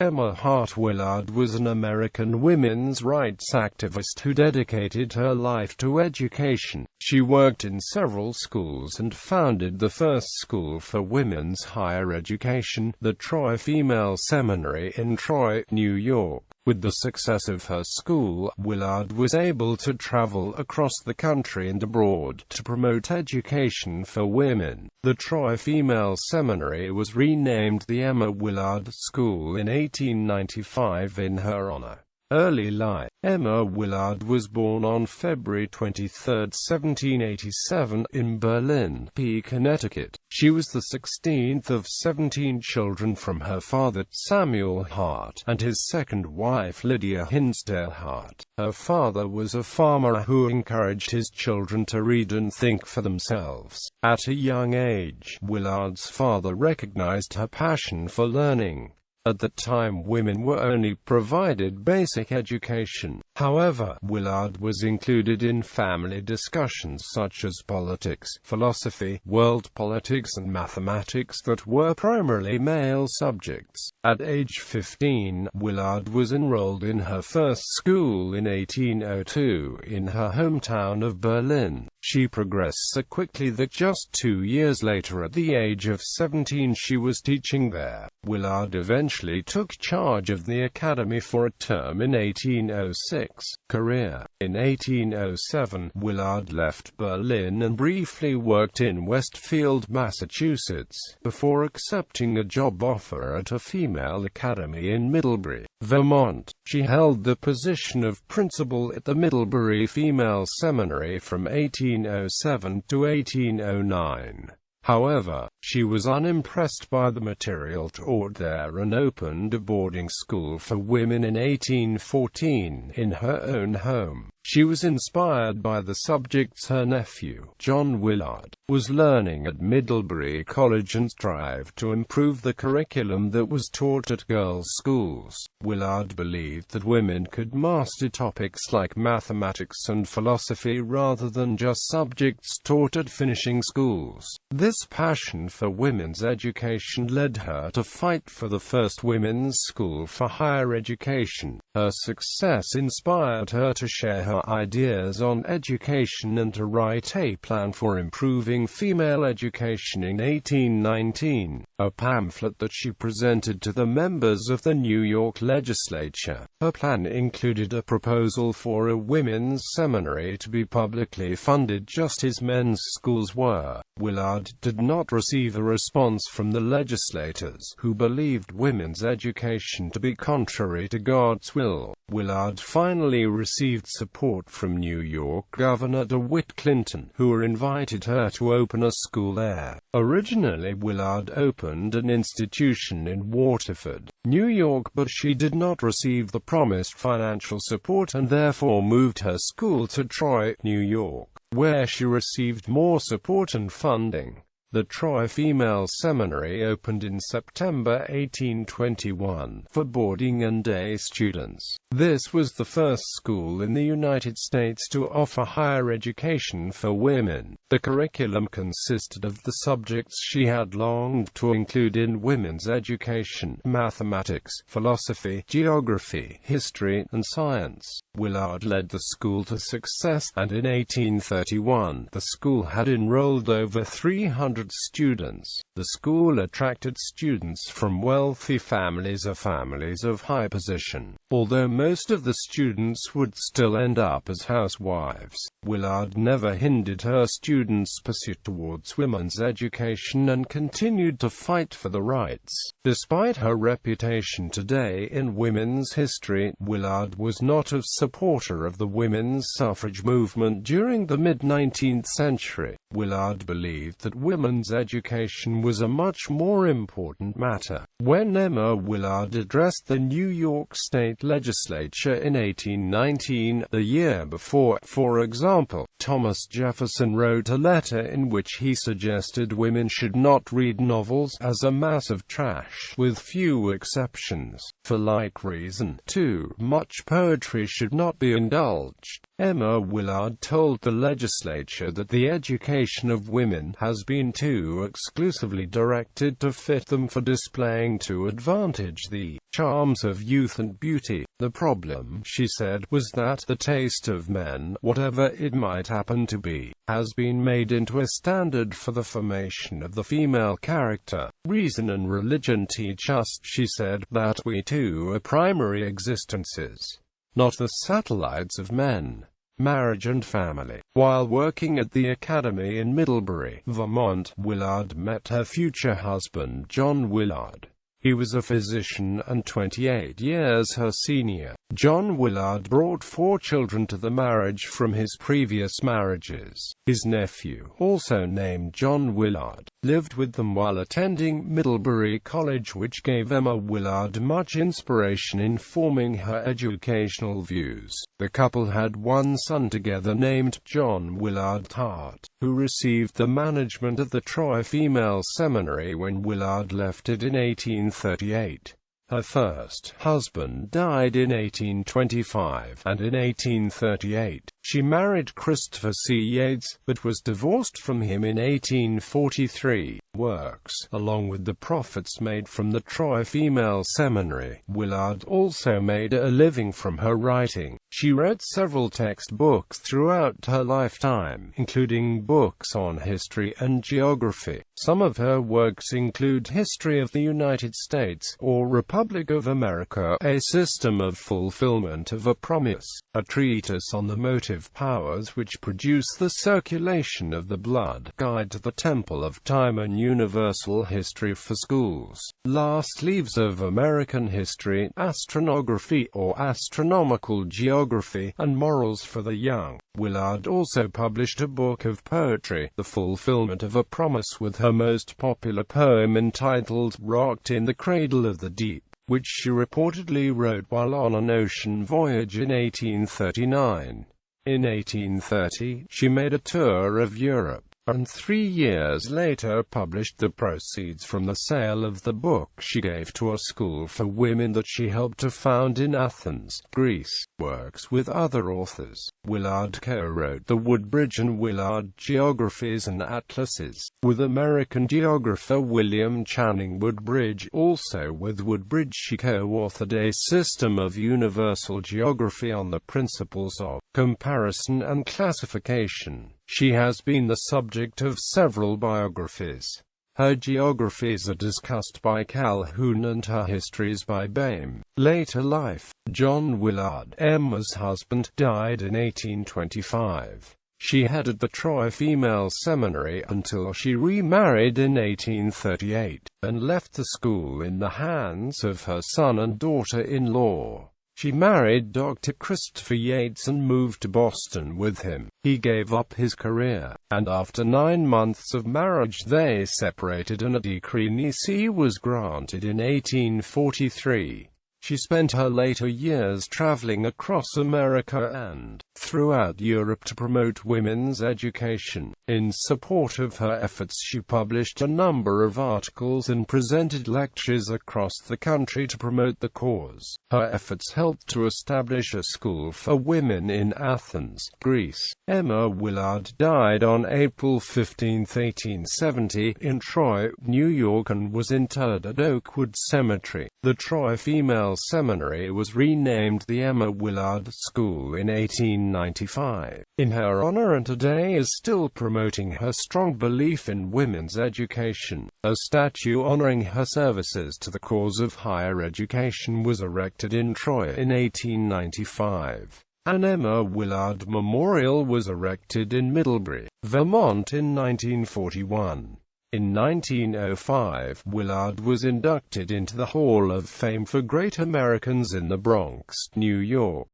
Emma Hart Willard was an American women's rights activist who dedicated her life to education. She worked in several schools and founded the first school for women's higher education, the Troy Female Seminary in Troy, New York. With the success of her school, Willard was able to travel across the country and abroad to promote education for women. The Troy Female Seminary was renamed the Emma Willard School in 1895 in her honor. Early life. Emma Willard was born on February 23, 1787, in Berlin, Connecticut. She was the 16th of 17 children from her father, Samuel Hart, and his second wife, Lydia Hinsdale Hart. Her father was a farmer who encouraged his children to read and think for themselves. At a young age, Willard's father recognized her passion for learning. At the time, women were only provided basic education. However, Willard was included in family discussions such as politics, philosophy, world politics and mathematics that were primarily male subjects. At age 15, Willard was enrolled in her first school in 1802, in her hometown of Berlin. She progressed so quickly that just 2 years later, at the age of 17, she was teaching there. Willard eventually took charge of the academy for a term in 1806. Career. In 1807, Willard left Berlin and briefly worked in Westfield, Massachusetts, before accepting a job offer at a female academy in Middlebury, Vermont. She held the position of principal at the Middlebury Female Seminary from 1807 to 1809. However, she was unimpressed by the material taught there and opened a boarding school for women in 1814, in her own home. She was inspired by the subjects her nephew, John Willard, was learning at Middlebury College and strived to improve the curriculum that was taught at girls' schools. Willard believed that women could master topics like mathematics and philosophy rather than just subjects taught at finishing schools. This passion for women's education led her to fight for the first women's school for higher education. Her success inspired her to share her ideas on education and to write a plan for improving female education in 1819, a pamphlet that she presented to the members of the New York legislature. Her plan included a proposal for a women's seminary to be publicly funded just as men's schools were. Willard did not receive a response from the legislators, who believed women's education to be contrary to God's will. Willard finally received support from New York Governor DeWitt Clinton, who invited her to open a school there. Originally, Willard opened an institution in Waterford, New York, but she did not receive the promised financial support and therefore moved her school to Troy, New York, where she received more support and funding. The Troy Female Seminary opened in September 1821 for boarding and day students. This was the first school in the United States to offer higher education for women. The curriculum consisted of the subjects she had longed to include in women's education: mathematics, philosophy, geography, history, and science. Willard led the school to success, and in 1831, the school had enrolled over 300 students. The school attracted students from wealthy families or families of high position. Although most of the students would still end up as housewives, Willard never hindered her students' pursuit towards women's education and continued to fight for the rights. Despite her reputation today in women's history, Willard was not a supporter of the women's suffrage movement during the mid-19th century. Willard believed that women's education was a much more important matter. When Emma Willard addressed the New York State Legislature in 1819, the year before, for example, Thomas Jefferson wrote a letter in which he suggested women should not read novels as a mass of trash, with few exceptions. For like reason, too much poetry should not be indulged. Emma Willard told the legislature that the education of women has been too exclusively directed to fit them for displaying to advantage the charms of youth and beauty. The problem, she said, was that the taste of men, whatever it might happen to be, has been made into a standard for the formation of the female character. Reason and religion teach us, she said, that we too are primary existences, not the satellites of men, marriage and family. While working at the academy in Middlebury, Vermont, Willard met her future husband, John Willard. He was a physician and 28 years her senior. John Willard brought 4 children to the marriage from his previous marriages. His nephew, also named John Willard, lived with them while attending Middlebury College, which gave Emma Willard much inspiration in forming her educational views. The couple had one son together named John Willard Hart, who received the management of the Troy Female Seminary when Willard left it in 1838. Her first husband died in 1825, and in 1838, she married Christopher C. Yates, but was divorced from him in 1843. Works, along with the profits made from the Troy Female Seminary. Willard also made a living from her writing. She wrote several textbooks throughout her lifetime, including books on history and geography. Some of her works include History of the United States, or Republic of America, A System of Fulfillment of a Promise, a treatise on the motive powers which produce the circulation of the blood, Guide to the Temple of Time, and Universal History for Schools, Last Leaves of American History, Astronography or Astronomical Geography, and Morals for the Young. Willard also published a book of poetry, The Fulfillment of a Promise, with her most popular poem entitled Rocked in the Cradle of the Deep, which she reportedly wrote while on an ocean voyage in 1839. In 1830, she made a tour of Europe, and 3 years later published the proceeds from the sale of the book she gave to a school for women that she helped to found in Athens, Greece. Works with other authors. Willard co-wrote the Woodbridge and Willard Geographies and Atlases with American geographer William Channing Woodbridge. Also with Woodbridge she co-authored A System of Universal Geography on the Principles of Comparison and Classification. She has been the subject of several biographies. Her geographies are discussed by Calhoun and her histories by Baim. Later life. John Willard, Emma's husband, died in 1825. She headed the Troy Female Seminary until she remarried in 1838, and left the school in the hands of her son and daughter-in-law. She married Dr. Christopher Yates and moved to Boston with him. He gave up his career, and after 9 months of marriage they separated and a decree nisi was granted in 1843. She spent her later years traveling across America and throughout Europe to promote women's education. In support of her efforts, she published a number of articles and presented lectures across the country to promote the cause. Her efforts helped to establish a school for women in Athens, Greece. Emma Willard died on April 15, 1870, in Troy, New York, and was interred at Oakwood Cemetery. The Troy Female Seminary was renamed the Emma Willard School in 1895 in her honor, and today is still promoting her strong belief in women's education. A statue honoring her services to the cause of higher education was erected in Troy in 1895. An Emma Willard Memorial was erected in Middlebury, Vermont in 1941. In 1905, Willard was inducted into the Hall of Fame for Great Americans in the Bronx, New York.